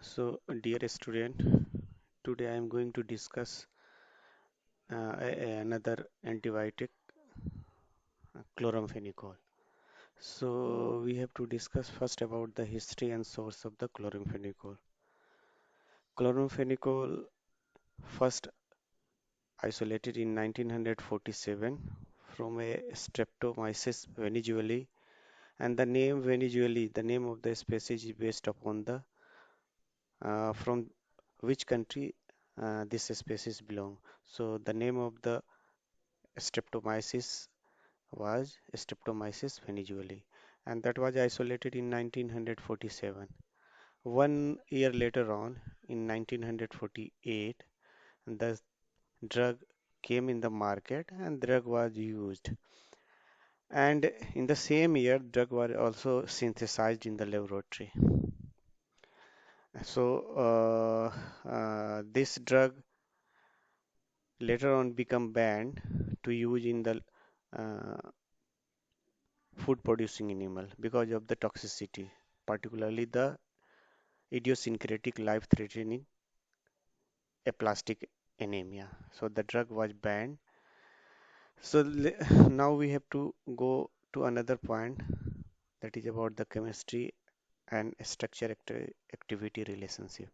So, dear student, today I am going to discuss another antibiotic, chloramphenicol. So, we have to discuss first about the history and source of the chloramphenicol. Chloramphenicol first isolated in 1947 from a Streptomyces venezuelae, and the name venezuelae, the name of the species is based upon the from which country this species belong. So, the name of the Streptomyces was Streptomyces venezuelae, and that was isolated in 1947. 1 year later on, in 1948, the drug came in the market and drug was used. And in the same year, drug was also synthesized in the laboratory. So this drug later on become banned to use in the uh, food producing animal because of the toxicity, particularly the idiosyncratic life-threatening aplastic anemia. So the drug was banned. So now we have to go to another point, that is about the chemistry and structure activity relationship.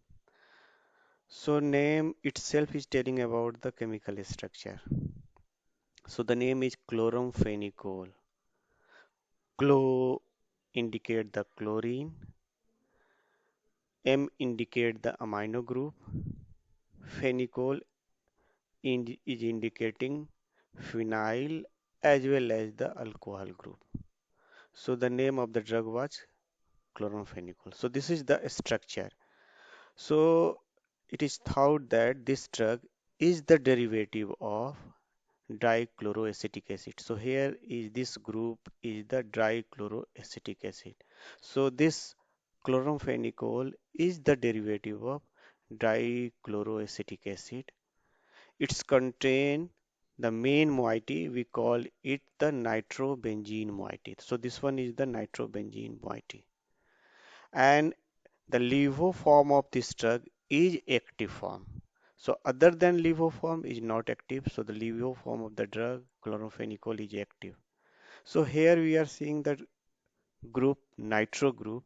So name itself is telling about the chemical structure. So the name is chloramphenicol. Chlo indicate the chlorine, M indicate the amino group, phenicol is indicating phenyl as well as the alcohol group. So the name of the drug was chloramphenicol. So this is the structure. So it is thought that this drug is the derivative of dichloroacetic acid. So here is this group is the dichloroacetic acid. So this chloramphenicol is the derivative of dichloroacetic acid. It's contain the main moiety, we call it the nitrobenzene moiety. So this one is the nitrobenzene moiety. And the LIVO form of this drug is active form. So other than LIVO form is not active. So the LIVO form of the drug chloramphenicol is active. So here we are seeing the group nitro group.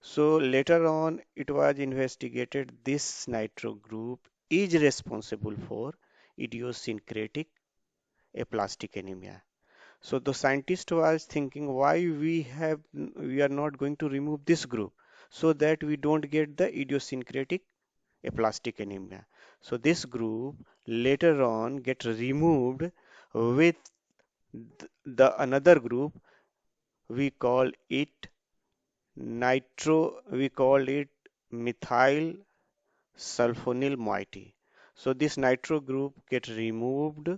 So later on it was investigated this nitro group is responsible for idiosyncratic aplastic anemia. So the scientist was thinking why we are not going to remove this group so that we don't get the idiosyncratic aplastic anemia. So this group later on get removed with the another group, we call it we call it methyl sulfonyl moiety. So this nitro group get removed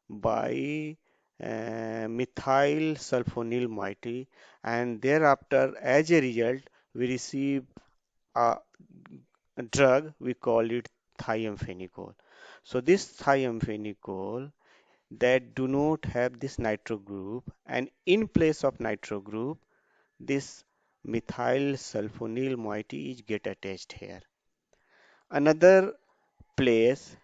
by methyl sulfonyl moiety, and thereafter as a result we receive a drug, we call it thiamphenicol. So this thiamphenicol that do not have this nitro group, and in place of nitro group this methyl sulfonyl moiety is get attached here. Another place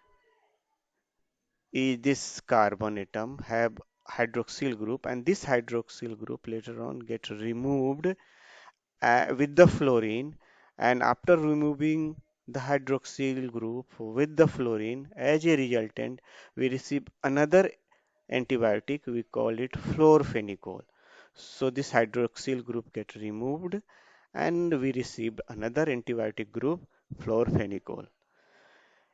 is this carbon atom have hydroxyl group, and this hydroxyl group later on get removed with the fluorine, and after removing the hydroxyl group with the fluorine as a resultant we receive another antibiotic, we call it fluorphenicol. So this hydroxyl group get removed and we received another antibiotic group, fluorphenicol.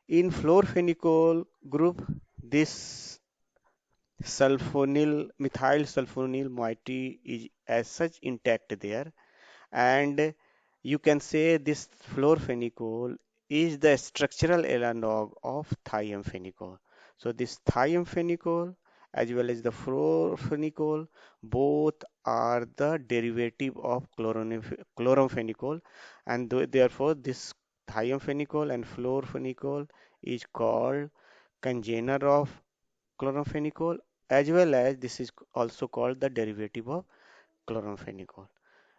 In fluorphenicol group, this methyl sulfonyl moiety is as such intact there, and you can say this fluorphenicol is the structural analog of thiamphenicol. So this thiamphenicol as well as the fluorphenicol both are the derivative of chloramphenicol, and therefore this thiamphenicol and fluorphenicol is called congener of chloramphenicol, as well as this is also called the derivative of chloramphenicol.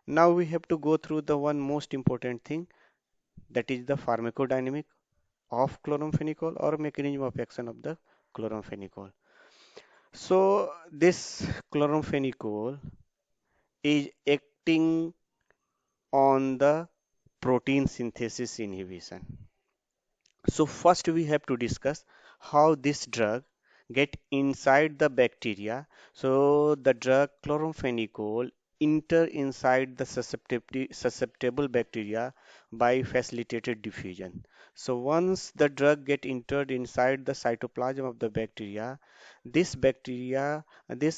Now we have to go through the one most important thing, that is the pharmacodynamic of chloramphenicol or mechanism of action of the chloramphenicol. So this chloramphenicol is acting on the protein synthesis inhibition. So first we have to discuss how this drug get inside the bacteria. So the drug chloramphenicol enter inside the susceptible bacteria by facilitated diffusion. So once the drug get entered inside the cytoplasm of the this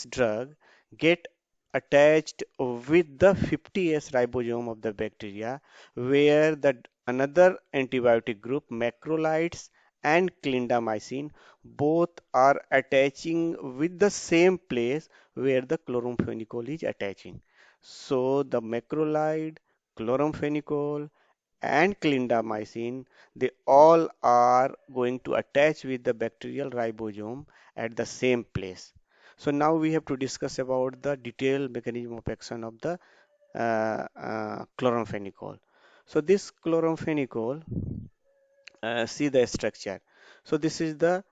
drug get attached with the 50S ribosome of the bacteria, where the another antibiotic group, macrolides and clindamycin, both are attaching with the same place where the chloramphenicol is attaching. So the macrolide, chloramphenicol, and clindamycin, they all are going to attach with the bacterial ribosome at the same place. So now we have to discuss about the detailed mechanism of action of the chloramphenicol. So this chloramphenicol, see the structure. So this is the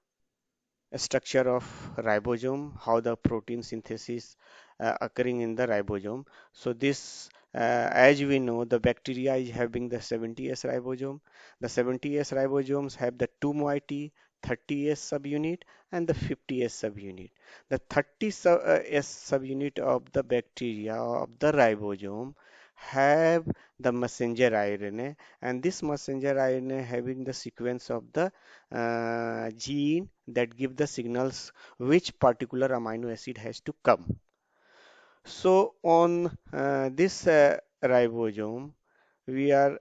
structure of ribosome, how the protein synthesis occurring in the ribosome. So this, as we know, the bacteria is having the 70S ribosome. The 70S ribosomes have the two moiety, 30S subunit and the 50S subunit. The 30S subunit of the bacteria of the ribosome have the messenger RNA, and this messenger RNA having the sequence of the gene that give the signals which particular amino acid has to come. So on this ribosome, we are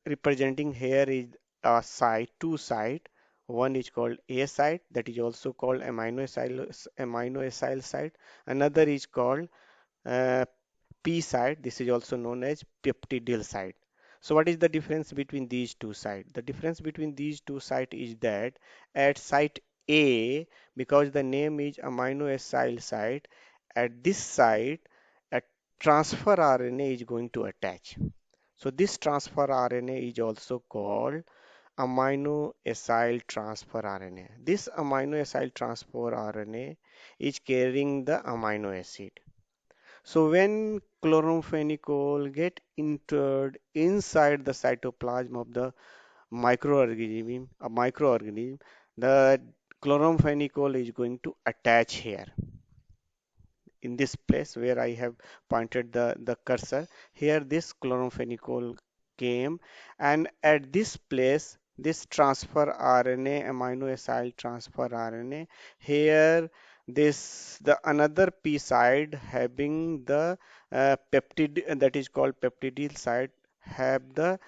representing here is a site, two site. One is called A site, that is also called amino acyl site. Another is called uh, P site. This is also known as peptidyl site. So what is the difference between these two sites? The difference between these two sites is that at site A, because the name is amino acyl site, at this site a transfer RNA is going to attach. So this transfer RNA is also called amino acyl transfer RNA. This amino acyl transfer RNA is carrying the amino acid. So when chloramphenicol get entered inside the cytoplasm of the microorganism, the chloramphenicol is going to attach here in this place where I have pointed the cursor. Here this chloramphenicol came, and at this place this transfer RNA, amino acyl transfer RNA, here this the another P side having the peptid, that is called peptidyl side, have the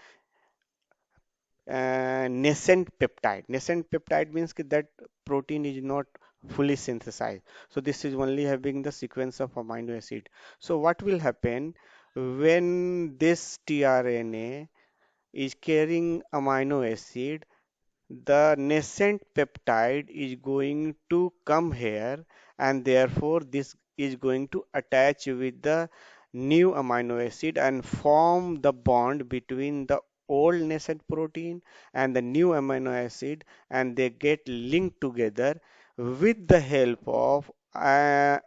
nascent peptide. Nascent peptide means that protein is not fully synthesized. So this is only having the sequence of amino acid. So what will happen when this tRNA is carrying amino acid? The nascent peptide is going to come here, and therefore this is going to attach with the new amino acid and form the bond between the old nascent protein and the new amino acid, and they get linked together with the help of an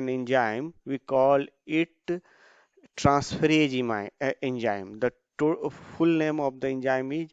enzyme. We call it transferase enzyme. The full name of the enzyme is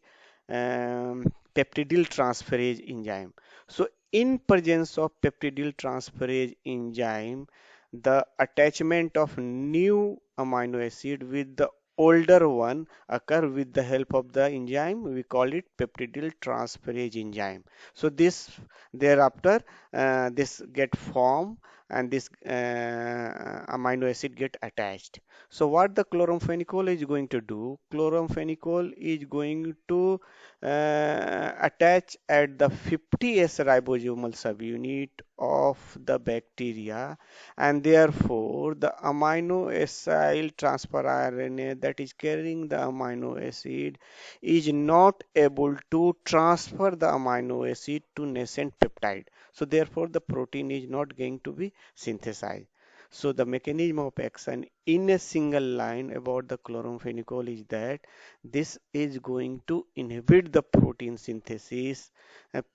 peptidyl transferase enzyme. So in presence of peptidyl transferase enzyme, the attachment of new amino acid with the older one occur with the help of the enzyme. We call it peptidyl transferase enzyme. So this thereafter this get formed, and this amino acid get attached. So what the chloramphenicol is going to do? Chloramphenicol is going to attach at the 50S ribosomal subunit of the bacteria, and therefore the amino acyl transfer RNA that is carrying the amino acid is not able to transfer the amino acid to nascent peptide. So therefore the protein is not going to be synthesized. So the mechanism of action in a single line about the chloramphenicol is that this is going to inhibit the protein synthesis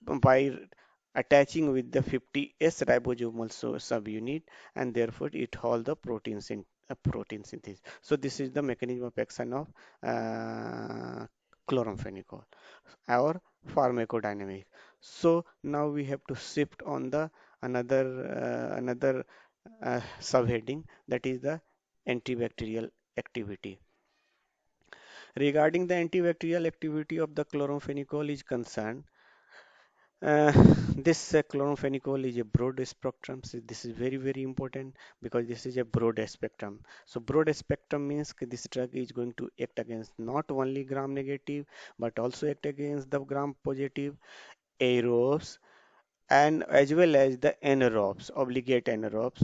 by attaching with the 50S ribosomal subunit, and therefore it halt the protein synthesis. So this is the mechanism of action of chloramphenicol or pharmacodynamic. So now we have to shift on the another subheading, that is the antibacterial activity. Regarding the antibacterial activity of the chloramphenicol is concerned, uh, this chloramphenicol is a broad spectrum. So this is very important because this is a broad spectrum. So broad spectrum means this drug is going to act against not only gram negative but also act against the gram positive aerobes and as well as the anaerobes, obligate anaerobes.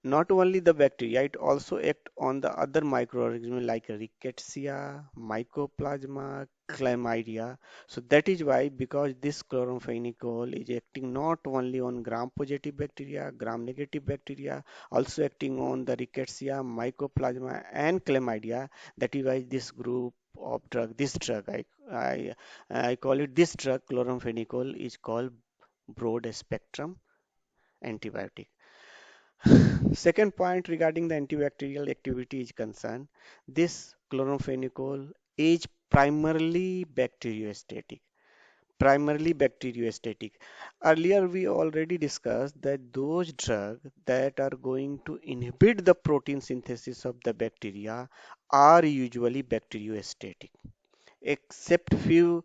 Not only the bacteria, it also act on the other microorganisms like rickettsia, mycoplasma, chlamydia. So that is why, because this chloramphenicol is acting not only on gram-positive bacteria, gram-negative bacteria, also acting on the rickettsia, mycoplasma, and chlamydia. That is why this group of drug, this drug, I, I call it this drug, chloramphenicol, is called broad spectrum antibiotic. Second point regarding the antibacterial activity is concerned, this chloramphenicol is primarily bacteriostatic. Primarily bacteriostatic. Earlier, we already discussed that those drugs that are going to inhibit the protein synthesis of the bacteria are usually bacteriostatic, except few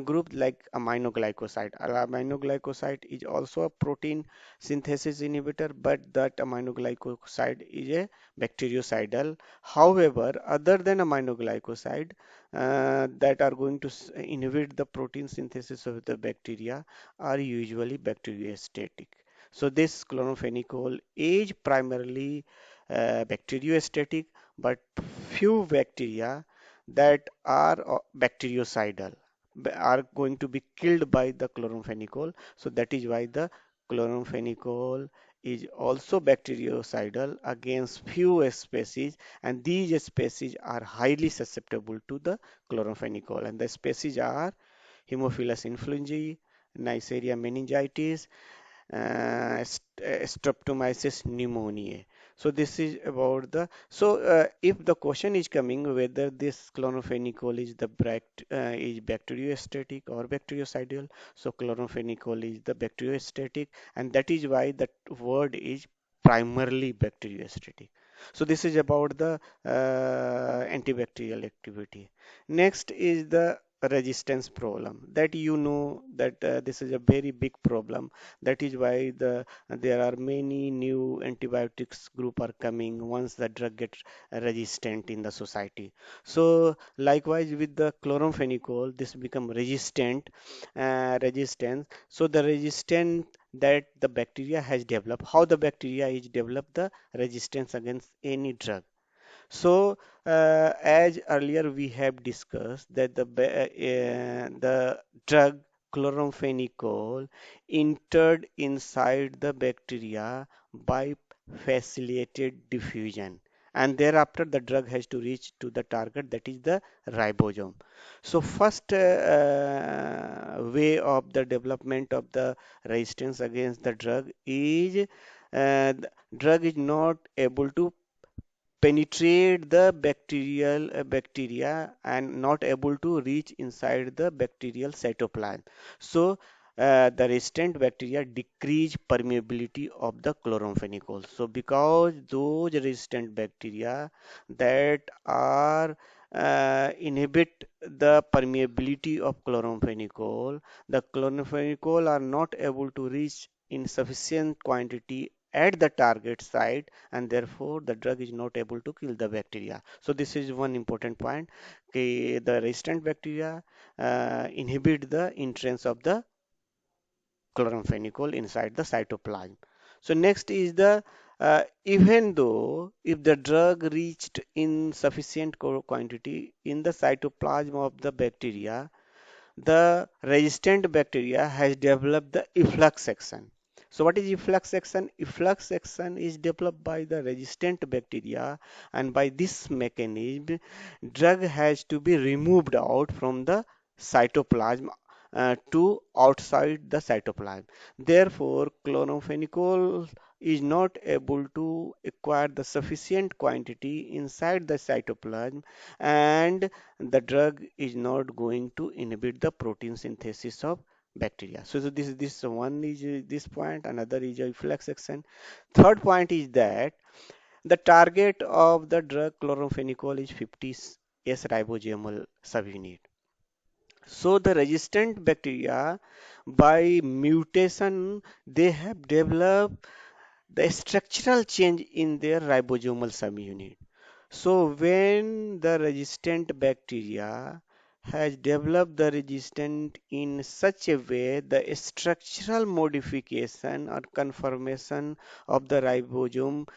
groups like aminoglycoside. Aminoglycoside is also a protein synthesis inhibitor, but that aminoglycoside is a bactericidal. However, other than aminoglycoside that are going to inhibit the protein synthesis of the bacteria are usually bacteriostatic. So this chloramphenicol is primarily bacteriostatic, but few bacteria that are bactericidal are going to be killed by the chloramphenicol. So that is why the chloramphenicol is also bactericidal against few species, and these species are highly susceptible to the chloramphenicol, and the species are Haemophilus influenzae, Neisseria meningitis, streptomyces pneumoniae. So this is about the, so if the question is coming whether this chloramphenicol is the is bacteriostatic or bactericidal, so chloramphenicol is the bacteriostatic, and that is why the word is primarily bacteriostatic. So this is about the antibacterial activity. Next is the resistance problem, that you know that this is a very big problem. That is why there are many new antibiotics group are coming once the drug gets resistant in the society. So likewise with the chloramphenicol, this become resistance. So the resistance that the bacteria has developed, how the bacteria is developed the resistance against any drug. So, as earlier we have discussed that the drug chloramphenicol entered inside the bacteria by facilitated diffusion, and thereafter the drug has to reach to the target, that is the ribosome. So first way of the development of the resistance against the drug is the drug is not able to penetrate the bacteria and not able to reach inside the bacterial cytoplasm. So the resistant bacteria decrease permeability of the chloramphenicol. So because those resistant bacteria that are inhibit the permeability of chloramphenicol, the chloramphenicol are not able to reach in sufficient quantity at the target site, and therefore the drug is not able to kill the bacteria. So this is one important point. Okay, the resistant bacteria inhibit the entrance of the chloramphenicol inside the cytoplasm. So next is the even though if the drug reached in sufficient quantity in the cytoplasm of the bacteria, the resistant bacteria has developed the efflux action. So what is efflux action? Efflux action is developed by the resistant bacteria, and by this mechanism, drug has to be removed out from the cytoplasm to outside the cytoplasm. Therefore, chloramphenicol is not able to acquire the sufficient quantity inside the cytoplasm, and the drug is not going to inhibit the protein synthesis of bacteria. So this one is this point, another is a efflux action. Third point is that the target of the drug chloramphenicol is 50S ribosomal subunit. So the resistant bacteria, by mutation, they have developed the structural change in their ribosomal subunit. So when the resistant bacteria has developed the resistance in such a way, the structural modification or conformation of the ribosome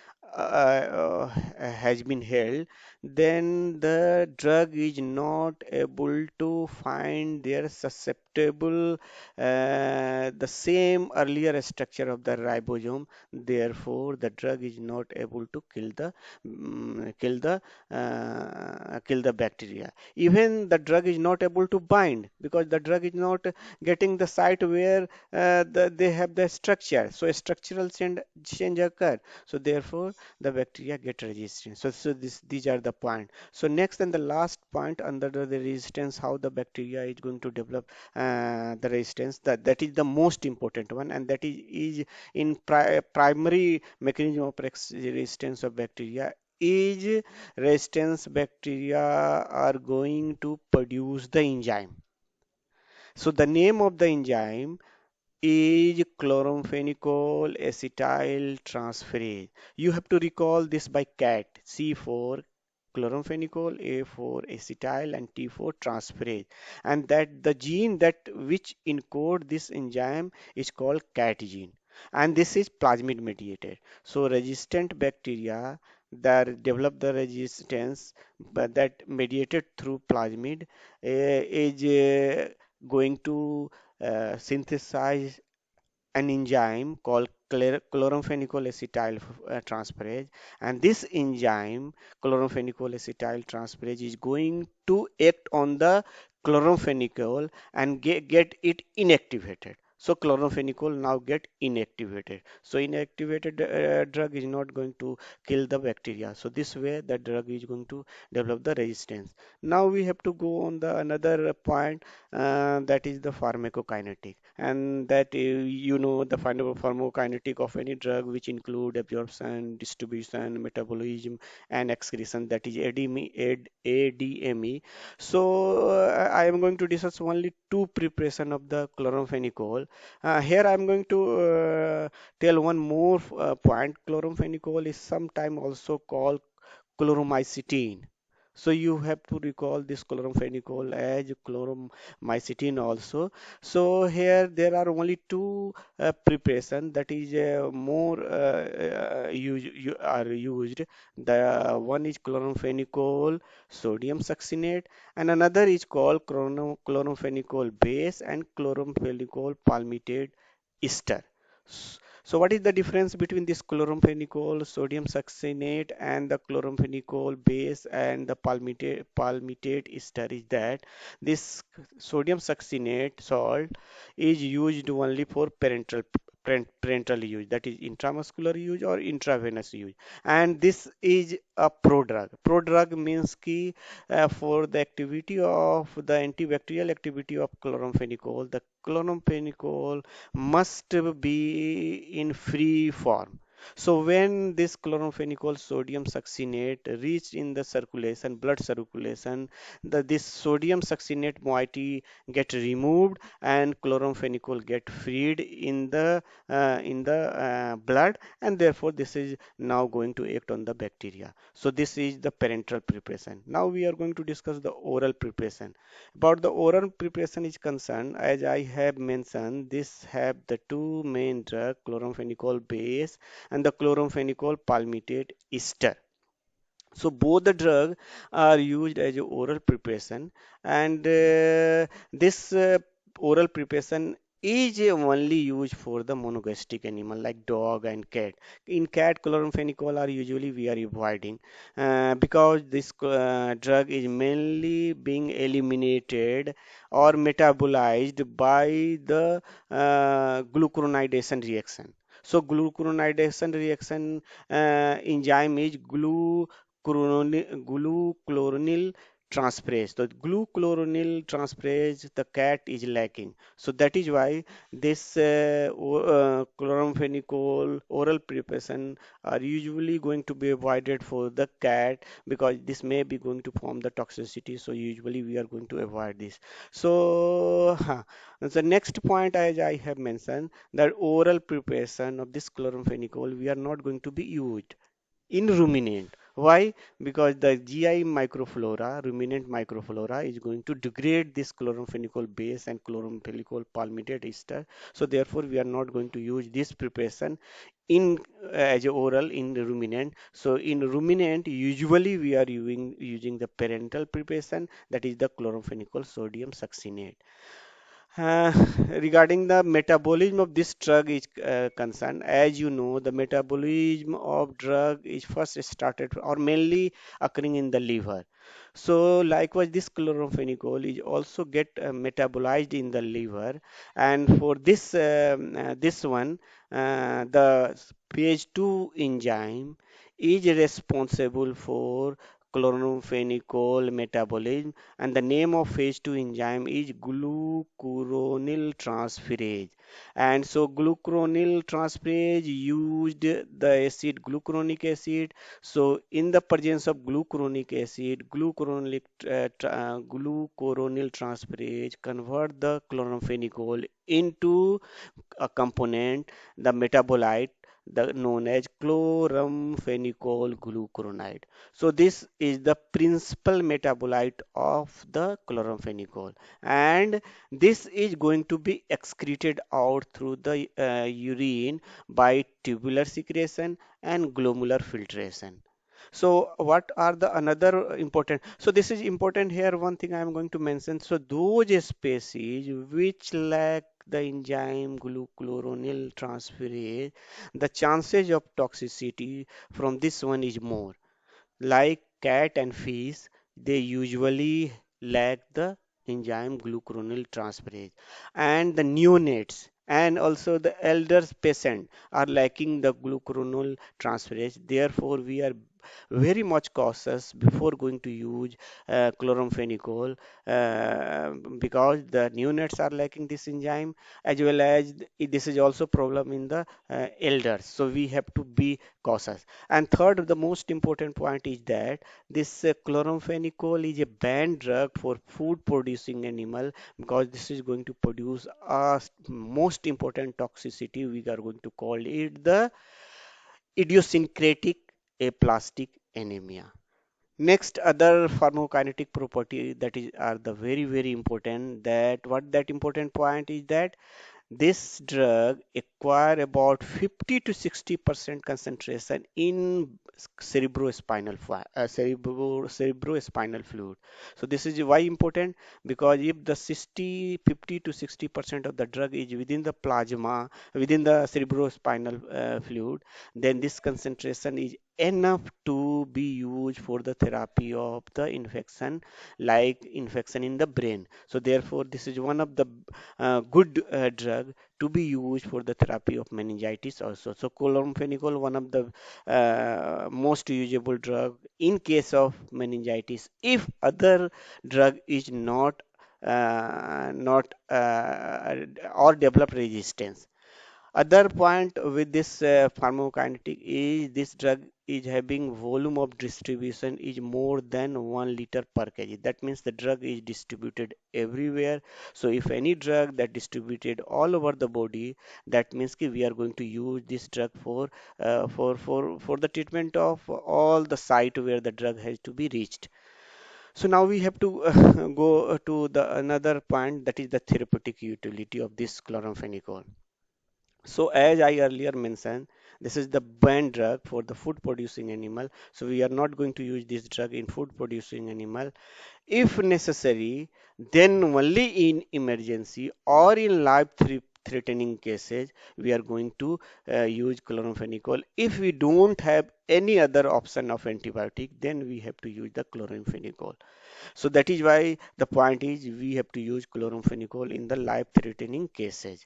has been held, then the drug is not able to find their susceptible the same earlier structure of the ribosome. Therefore, the drug is not able to kill the kill the bacteria. Even the drug is not able to bind because the drug is not getting the site where they have the structure. So a structural change occur. So therefore, the bacteria get resistant. These are the point. So next and the last point under the resistance, how the bacteria is going to develop the resistance. That is the most important one, and that is in primary mechanism of resistance of bacteria is resistance bacteria are going to produce the enzyme. So the name of the enzyme is chloramphenicol acetyl transferase. You have to recall this by CAT, C for chloramphenicol, A for acetyl, and T for transferase. And that the gene that which encode this enzyme is called CAT gene. And this is plasmid mediated. So resistant bacteria that develop the resistance but that mediated through plasmid is going to synthesize an enzyme called chloramphenicol acetyl transferase, and this enzyme chloramphenicol acetyl transferase is going to act on the chloramphenicol and get it inactivated. So chloramphenicol now get inactivated. So inactivated drug is not going to kill the bacteria. So this way the drug is going to develop the resistance. Now we have to go on the another point, that is the pharmacokinetic, and that the pharmacokinetic of any drug which include absorption, distribution, metabolism, and excretion, that is ADME. So I am going to discuss only two preparation of the chloramphenicol. Here I am going to tell one more point. Chloramphenicol is sometimes also called chloromycetin. So you have to recall this chloramphenicol as chloromycetin also. So here there are only two preparation that is more are used. The one is chloramphenicol sodium succinate, and another is called chloramphenicol base and chloramphenicol palmitate ester. So what is the difference between this chloramphenicol sodium succinate and the chloramphenicol base and the palmitate ester is that this sodium succinate salt is used only for parenteral use, that is intramuscular use or intravenous use, and this is a prodrug. Prodrug means ki for the activity of the antibacterial activity of chloramphenicol, the chloramphenicol must be in free form. So when this chloramphenicol sodium succinate reach in the circulation, blood circulation, this sodium succinate moiety get removed and chloramphenicol get freed in the blood, and therefore this is now going to act on the bacteria. So this is the parenteral preparation. Now we are going to discuss the oral preparation. About the oral preparation is concerned, as I have mentioned, this have the two main drug, chloramphenicol base and the chloramphenicol palmitate ester. So both the drug are used as a oral preparation, and this oral preparation is only used for the monogastric animal like dog and cat. In cat, chloramphenicol are usually we are avoiding because this drug is mainly being eliminated or metabolized by the glucuronidation reaction. So glucuronidation reaction enzyme is glucuronil transferase. The glucuronil transferase the cat is lacking. So that is why this chloramphenicol oral preparation are usually going to be avoided for the cat because this may be going to form the toxicity. So usually we are going to avoid this. So the next point, as I have mentioned, that oral preparation of this chloramphenicol we are not going to be used in ruminant. Why? Because the GI microflora, ruminant microflora, is going to degrade this chloramphenicol base and chloramphenicol palmitate ester. So therefore, we are not going to use this preparation in as a oral in the ruminant. So in ruminant, usually we are using the parental preparation, that is the chloramphenicol sodium succinate. Uh, Regarding the metabolism of this drug is concerned, as you know, the metabolism of drug is first started or mainly occurring in the liver. So likewise, this chloramphenicol is also get metabolized in the liver, and for this this one, the pH 2 enzyme is responsible for chloramphenicol metabolism, and the name of phase 2 enzyme is glucuronil transferase. And so glucuronil transferase used the acid glucuronic acid. So in the presence of glucuronic acid, glucuronil transferase convert the chloramphenicol into a component, the metabolite, the known as chloramphenicol glucuronide. So this is the principal metabolite of the chloramphenicol, and this is going to be excreted out through the urine by tubular secretion and glomerular filtration. So what are the another important? So this is important here. One thing I am going to mention. So those species which lack the enzyme glucuronil transferase, the chances of toxicity from this one is more. Like cat and fish, they usually lack the enzyme glucuronil transferase. And the neonates and also the elder patient are lacking the glucuronil transferase. Therefore, we are very much cautious before going to use chloramphenicol because the neonates are lacking this enzyme, as well as this is also problem in the elders. So we have to be cautious. And third, the most important point is that this chloramphenicol is a banned drug for food producing animal because this is going to produce a most important toxicity. We are going to call it the idiosyncratic aplastic anemia. Next, other pharmacokinetic property that is are the very important, that what that important point is that this drug acquire about 50 to 60% concentration in cerebrospinal fluid. So this is why important, because if the 50 to 60% of the drug is within the plasma, within the cerebrospinal fluid, then this concentration is enough to be used for the therapy of the infection, like infection in the brain. So therefore, this is one of the good drug to be used for the therapy of meningitis also. So chloramphenicol, one of the most usable drug in case of meningitis if other drug is not or develop resistance. Other point with this pharmacokinetic is this drug is having volume of distribution is more than 1 liter per kg. That means the drug is distributed everywhere. So if any drug that distributed all over the body, that means ki we are going to use this drug for the treatment of all the site where the drug has to be reached. So now we have to go to the another point, that is the therapeutic utility of this chloramphenicol. So as I earlier mentioned, This is the banned drug for the food producing animal. So we are not going to use this drug in food producing animal. If necessary, then only in emergency or in life threatening cases, we are going to use chloramphenicol. If we don't have any other option of antibiotic, then we have to use the chloramphenicol. So that is why the point is we have to use chloramphenicol in the life threatening cases.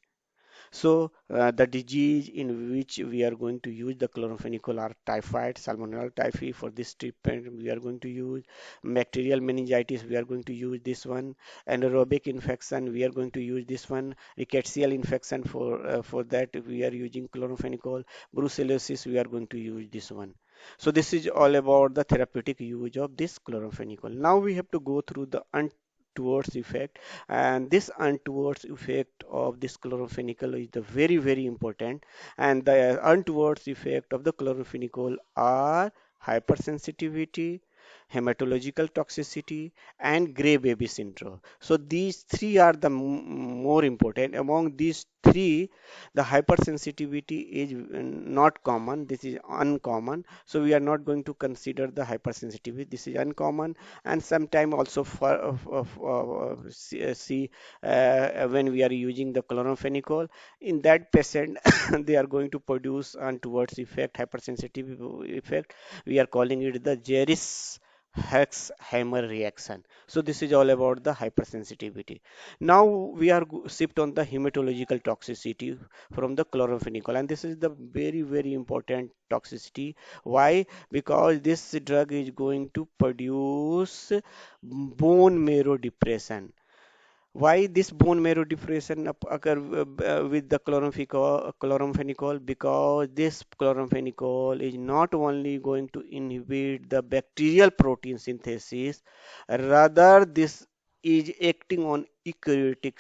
So the disease in which we are going to use the chloramphenicol are typhoid, salmonella typhi. For this treatment, we are going to use bacterial meningitis. We are going to use this one. Anaerobic infection, we are going to use this one. Rickettsial infection, for that we are using chloramphenicol. Brucellosis, we are going to use this one. So this is all about the therapeutic use of this chloramphenicol. Now we have to go through the untoward effect, and this untoward effect of this chloramphenicol is the very important. And the untoward effect of the chloramphenicol are hypersensitivity, hematological toxicity, and gray baby syndrome. So these three are the more important. Among these three, the hypersensitivity is not common. This is uncommon. So we are not going to consider the hypersensitivity. This is uncommon. And sometime also for see when we are using the chloramphenicol in that patient, they are going to produce untoward effect, hypersensitive effect. We are calling it the Jeris Hex-Hammer reaction. So this is all about the hypersensitivity. Now we are shift on the hematological toxicity from the chloramphenicol, and this is the very important toxicity. Why? Because this drug is going to produce bone marrow depression. Why this bone marrow depression occur with the chloramphenicol? Because this chloramphenicol is not only going to inhibit the bacterial protein synthesis, rather this is acting on eukaryote,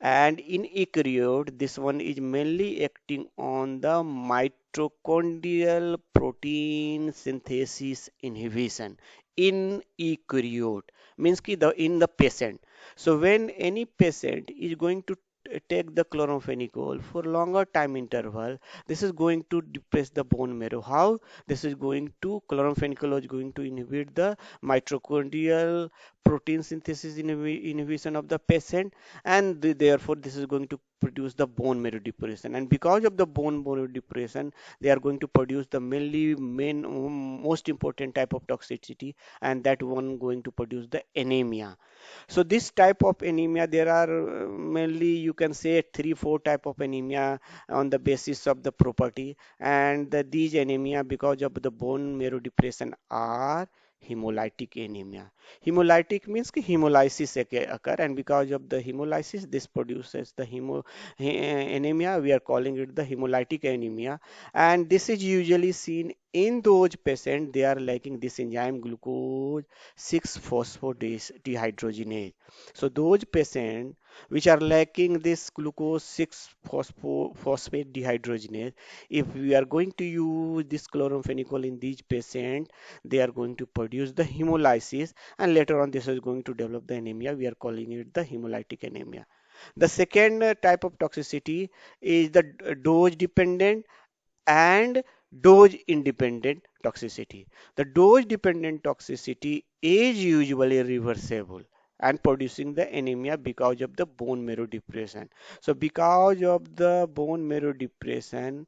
and in eukaryote this one is mainly acting on the mitochondrial protein synthesis inhibition in eukaryote, means ki the in the patient. So when any patient is going to take the chloramphenicol for longer time interval, this is going to depress the bone marrow. How? This is going to chloramphenicol is going to inhibit the mitochondrial protein synthesis inhibition of the patient, and therefore this is going to produce the bone marrow depression. And because of the bone marrow depression, they are going to produce the main most important type of toxicity, and that one going to produce the anemia. So this type of anemia, there are mainly you can say three, four type of anemia on the basis of the property, and these anemia because of the bone marrow depression are hemolytic anemia. Hemolytic means कि hemolysis occur, and because of the hemolysis, this produces the anemia. We are calling it the hemolytic anemia, and this is usually seen in those patients they are lacking this enzyme glucose 6-phosphorus dehydrogenase. So those patients which are lacking this glucose 6-phosphate dehydrogenase, if we are going to use this chloramphenicol in these patients, they are going to produce the hemolysis, and later on this is going to develop the anemia. We are calling it the hemolytic anemia. The second type of toxicity is the dose dependent and dose independent toxicity. The dose dependent toxicity is usually reversible and producing the anemia because of the bone marrow depression. So because of the bone marrow depression,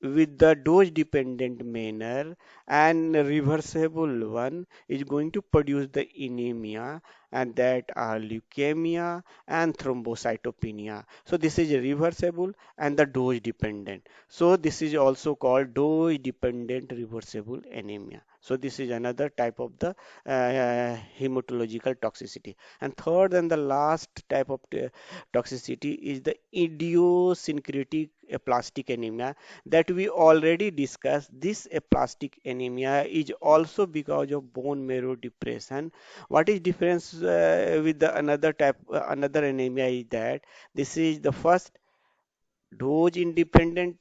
with the dose dependent manner and reversible one is going to produce the anemia, and that are leukemia and thrombocytopenia. So this is reversible and the dose dependent. So this is also called dose dependent reversible anemia. So this is another type of the hematological toxicity. And third and the last type of toxicity is the idiosyncratic aplastic anemia that we already discussed. This aplastic anemia is also because of bone marrow depression. What is difference with the another type, another anemia is that this is the first dose independent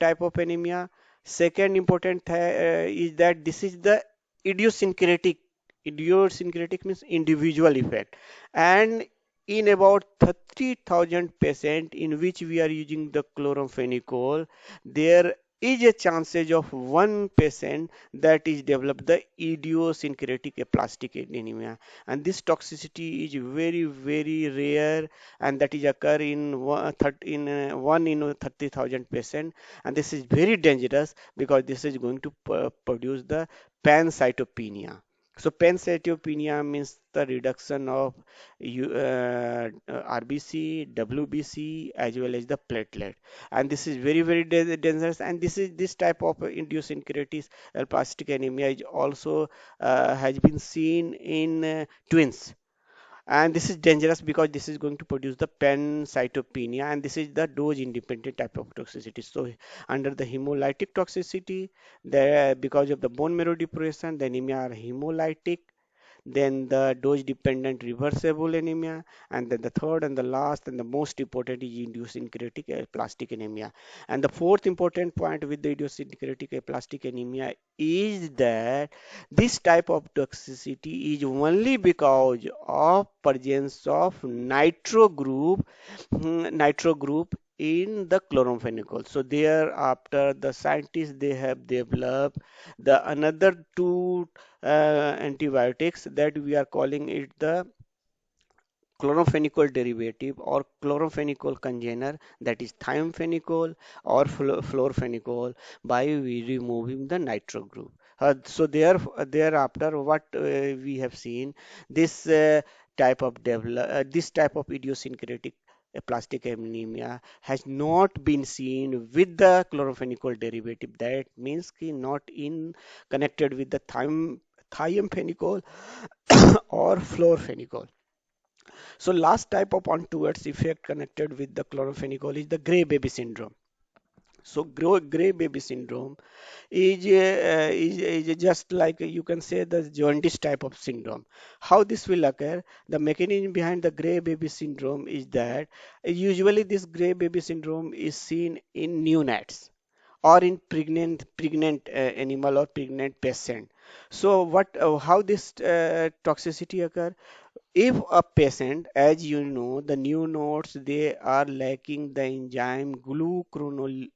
type of anemia. Second important is that this is the idiosyncratic. Idiosyncratic means individual effect, and in about 30,000 patients in which we are using the chloramphenicol, there is a chances of one patient that is developed the idiosyncratic aplastic anemia, and this toxicity is very very rare, and that is occur in 1 in 30,000 patient, and this is very dangerous because this is going to produce the pancytopenia. So pancytopenia means the reduction of RBC, WBC as well as the platelet, and this is very very dangerous. And this type of idiosyncratic aplastic anemia is also has been seen in twins, and this is dangerous because this is going to produce the pancytopenia, and this is the dose independent type of toxicity. So under the hemolytic toxicity, there because of the bone marrow depression, the anemia are hemolytic, then the dose dependent reversible anemia, and then the third and the last and the most important is idiosyncratic aplastic anemia. And the fourth important point with the idiosyncratic aplastic anemia is that this type of toxicity is only because of presence of nitro group in the chloramphenicol. So thereafter the scientists they have developed the another two antibiotics that we are calling it the chloramphenicol derivative or chloramphenicol congener, that is thiamphenicol or fluorphenicol, by removing the nitro group. Thereafter what we have seen, this this type of idiosyncratic aplastic anemia has not been seen with the chloramphenicol derivative. That means not in connected with the thiamphenicol or fluorphenicol. So last type of untoward effect connected with the chloramphenicol is the gray baby syndrome. So gray baby syndrome is just like you can say the jaundice type of syndrome. How this will occur? The mechanism behind the gray baby syndrome is that usually this gray baby syndrome is seen in neonates or in pregnant animal or pregnant patient. So how this toxicity occur? If a patient, as you know, the new nodes, they are lacking the enzyme glucuronil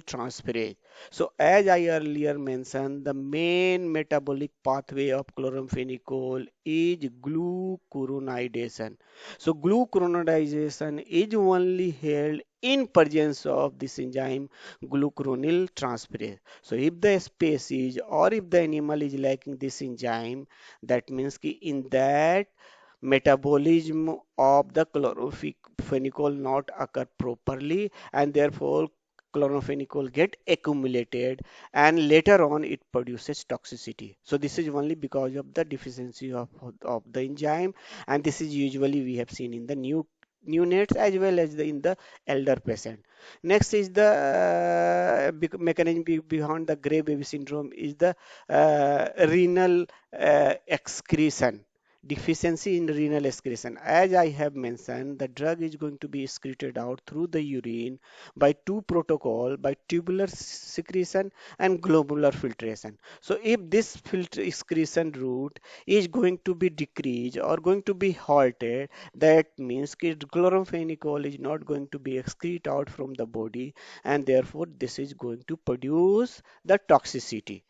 transferase. So as I earlier mentioned, the main metabolic pathway of chloramphenicol is glucuronidation. So glucuronidation is only held in presence of this enzyme glucuronil transferase. So if the species or if the animal is lacking this enzyme, that means कि in that metabolism of the chlorophenicol not occur properly, and therefore chlorophenicol get accumulated, and later on it produces toxicity. So this is only because of the deficiency of the enzyme, and this is usually we have seen in the neonates as well as in the elder patient. Next is the mechanism behind the gray baby syndrome is the renal excretion, deficiency in renal excretion. As I have mentioned, the drug is going to be excreted out through the urine by two protocol, by tubular secretion and globular filtration. So if this filter excretion route is going to be decreased or going to be halted, that means that chloramphenicol is not going to be excreted out from the body, and therefore this is going to produce the toxicity,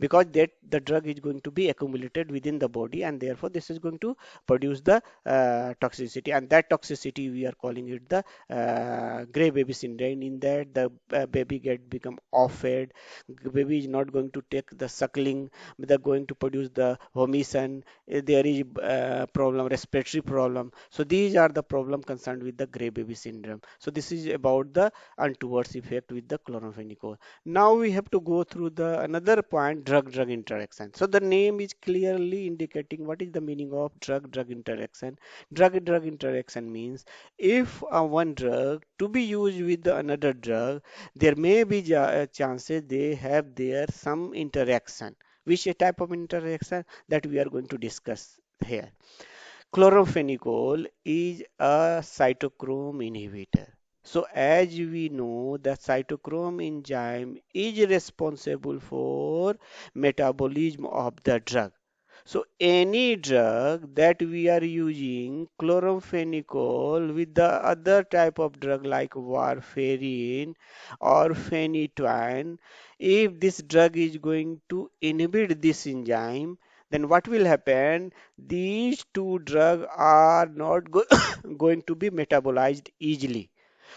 because that the drug is going to be accumulated within the body, and therefore this is going to produce the toxicity, and that toxicity we are calling it the gray baby syndrome. In that the baby get become off fed, baby is not going to take the suckling, they're going to produce the vomission, there is problem, respiratory problem. So these are the problem concerned with the gray baby syndrome. So this is about the untoward effect with the chloramphenicol. Now we have to go through the another point, drug-drug interaction. So the name is clearly indicating what is the meaning of drug-drug interaction. Drug-drug interaction means if one drug to be used with the another drug, there may be chances they have there some interaction. Which type of interaction that we are going to discuss here. Chloramphenicol is a cytochrome inhibitor. So as we know, the cytochrome enzyme is responsible for metabolism of the drug. So any drug that we are using chloramphenicol with the other type of drug like warfarin or phenytoin, if this drug is going to inhibit this enzyme, then what will happen? These two drugs are not going to be metabolized easily.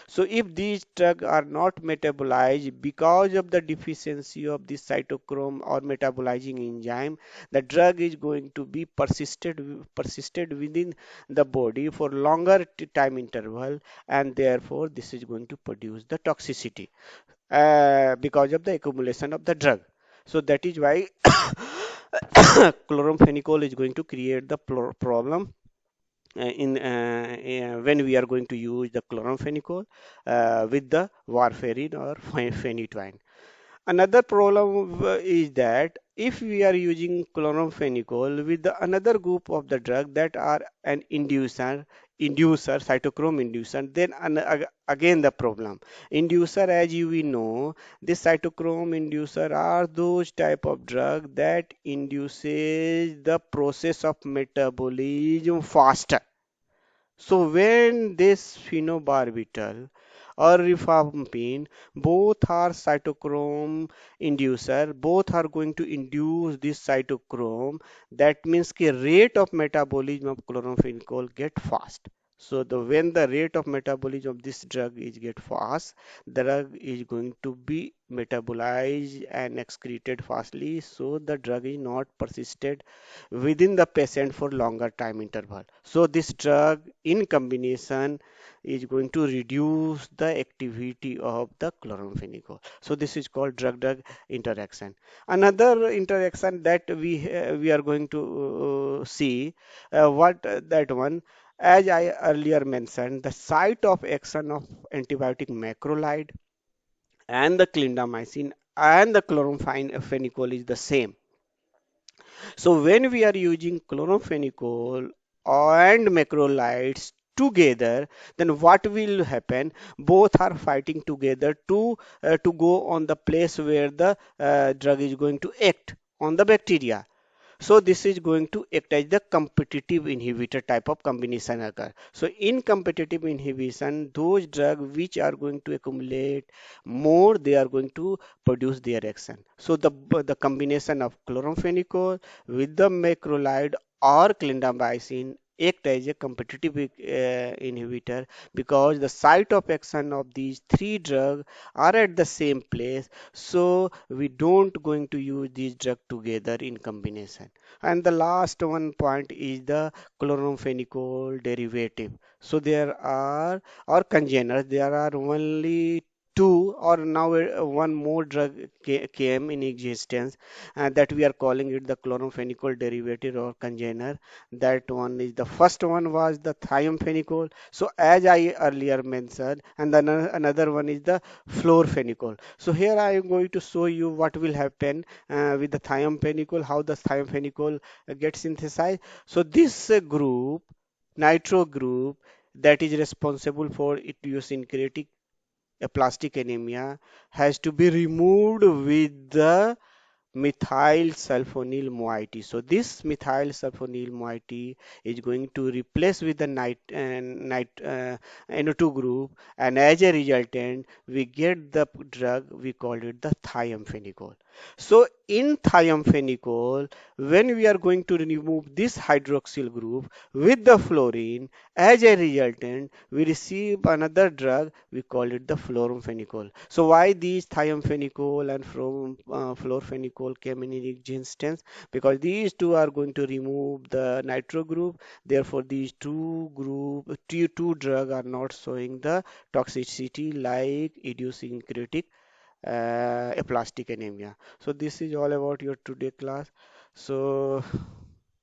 So if these drugs are not metabolized because of the deficiency of this cytochrome or metabolizing enzyme, the drug is going to be persisted within the body for longer time interval, and therefore this is going to produce the toxicity because of the accumulation of the drug. So that is why chloramphenicol is going to create the problem when we are going to use the chloramphenicol with the warfarin or phenytoin. Another problem is that if we are using chloramphenicol with the another group of the drug that are an cytochrome inducer, then again the problem. Inducer, as you we know, this cytochrome inducer are those type of drug that induces the process of metabolism faster. So when this phenobarbital or rifampin, both are cytochrome inducer, both are going to induce this cytochrome. That means the rate of metabolism of chloramphenicol get fast. So when the rate of metabolism of this drug is get fast, the drug is going to be metabolized and excreted fastly. So the drug is not persisted within the patient for longer time interval. So this drug in combination is going to reduce the activity of the chloramphenicol. So this is called drug-drug interaction. Another interaction that we are going to see what that one. As I earlier mentioned, the site of action of antibiotic macrolide and the clindamycin and the chloramphenicol is the same. So when we are using chloramphenicol and macrolides together, then what will happen? Both are fighting together to go on the place where the drug is going to act on the bacteria. So this is going to act as the competitive inhibitor type of combination occur. So in competitive inhibition, those drugs which are going to accumulate more, they are going to produce their action. So the combination of chloramphenicol with the macrolide or clindamycin act as a competitive inhibitor because the site of action of these three drugs are at the same place, so we don't going to use these drugs together in combination. And the last one point is the chloramphenicol derivative. So there are or congeners, there are only two or now one more drug came in existence that we are calling it the chloramphenicol derivative or congener. That one is the first one was the thiamphenicol. So as I earlier mentioned, and then another one is the fluorphenicol. So here I am going to show you what will happen with the thiamphenicol, how the thiamphenicol gets synthesized. So this group, nitro group, that is responsible for idiosyncratic aplastic anemia has to be removed with the methyl sulfonyl moiety. So this methyl sulfonyl moiety is going to replace with the NO2 group, and as a resultant we get the drug we call it the thiamphenicol. So in thiamphenicol, when we are going to remove this hydroxyl group with the fluorine, as a resultant we receive another drug we call it the fluoromphenicol. So why these thiamphenicol and fluorphenicol came in existence? Because these two are going to remove the nitro group. Therefore, these two drug are not showing the toxicity like idiosyncratic aplastic anemia. So this is all about your today class. So